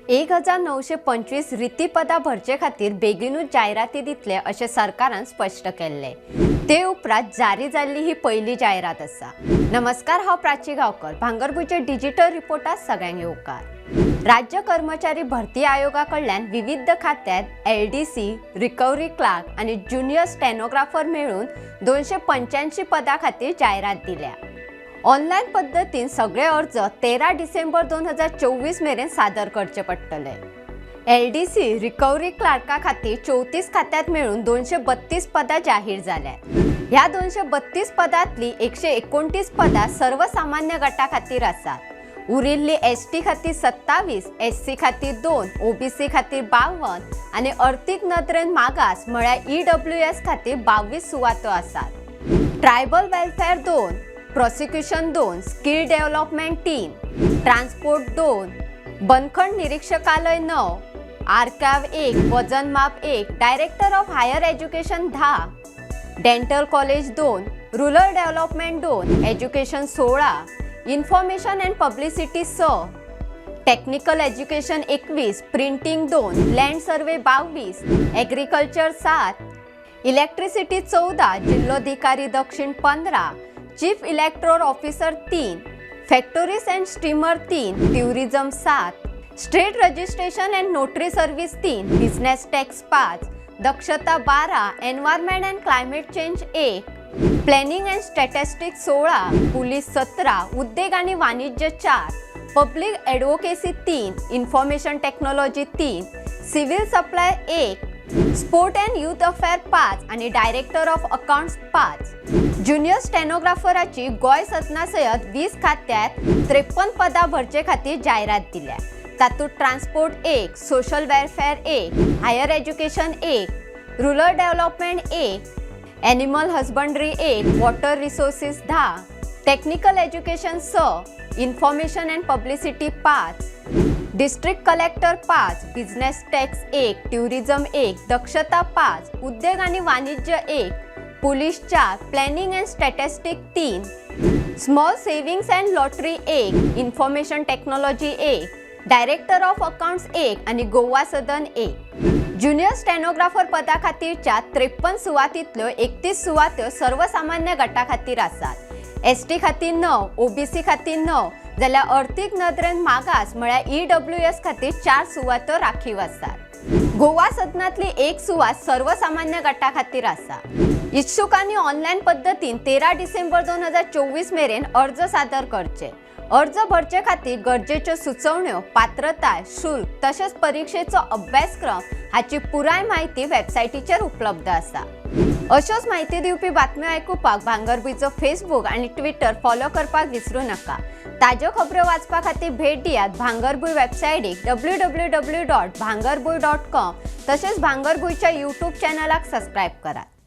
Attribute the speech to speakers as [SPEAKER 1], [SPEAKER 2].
[SPEAKER 1] 1925 रितीपदा भरचे खातीर बेगीनूच जायराती दितले अशें सरकारान स्पश्ट केल्ले। ते उपरांत जारी जाल्ली ही पहिली जायरात आसा। नमस्कार, हांव प्राची गांवकर। भांगरभूंयच्या डिजिटल रिपोर्टात सगळ्यांक येवकार। राज्य कर्मचारी भरती आयोगा कडल्यान विविध खात्यांत LDC, रिकव्हरी क्लार्क आनी ज्युनियर स्टेनोग्राफर मेळून 285 पदां खातीर जायरात दिल्या। ऑनलायन पद्धतीन सगळे अर्ज 13 डिसेंबर 2024 मेरेन सादर करचे पडटले। LDC, रिकव्हरी क्लार्का खातीर 34 खात्यांत मेळून 232 पदां जाहीर जाल्यात। ह्या 232 पदांतली 129 पदां सर्वसामान्य गटा खातीर आसात। उरिल्ली ST खातीर 27, SC खातीर 2, OBC खातीर 52 आनी अर्थीक नदरेन मागास म्हळ्यार EWS खातीर 22 सुवातो आसात। Tribal welfare 2, prosecution 2, skill development 3, transport 2, बनखंड निरीक्षकालय 9, आर्काव 1, वजन माप 1, director of higher education 10, dental college 2, rural development 2, education 16, information and publicity 6, technical education 21, printing 2, land survey 22, agriculture 7, electricity 14, जिल्लोधिकारी दक्षिण 15, chief electoral officer 3, factories and steamer 3, tourism 7, state registration and notary service 3, business tax 5, दक्षता 12, environment and climate change 1, planning and statistics 16, police 17, उद्योग आणि वाणिज्य 4, public advocacy 3, information technology 3, civil supply 1, sport and youth affair 5 आणि director of accounts 5। Junior स्टेनोग्राफराची गोय सदना सयत 20 खात्यात 53 पदां भरचे खातीर जायरात दिल्या। तातूंत transport 1, social welfare 1, higher education 1, rural development 1, animal husbandry 1, water resources 10, technical education 6, information and publicity 5, district collector 5, business tax 1, tourism 1, दक्षता 5, उद्योग आणि वाणिज्य 1, police 4, planning and statistics 3, small savings and lottery 1, information technology 1, director of accounts 1 आणि गोवा सदन 1। Junior stenographer पदा खातीरच्या 53 सुवातींतल्यो 31 सुवात्यो सर्वसामान्य गटा खातीर आसात। ST खातीर 9, OBC खातीर 9, जाल्यार अर्थीक नदरेन मागास म्हळ्यार EWS खातीर 4 सुवातो राखीव आसात। गोवा सदनांतली 1 सुवात सर्वसामान्य गटा खातीर आसा। इच्छुकांनी ऑनलायन पद्धतीन 13 डिसेंबर 2024 मेरेन अर्ज सादर करचे। अर्ज भरचे खातीर गरजेच्यो सुचोवण्यो, पात्रताय, शुल्क तशेंच परीक्षेचो अभ्यासक्रम हाची पुराय माहिती वेबसायटीचेर उपलब्ध आसा। अश्योच माहिती दिवपी बातम्यो आयकुपाक भांगरभूंयचो फेसबूक आनी ट्विटर फॉलो करपाक विसरूं नाका। ताज्यो खबरो वाचपा खातीर भेट दियात भांगरभूंय वेबसायटीक www.bhangarbuy.com तशेंच भांगरभूंयच्या YouTube चॅनलाक सबस्क्रायब करात।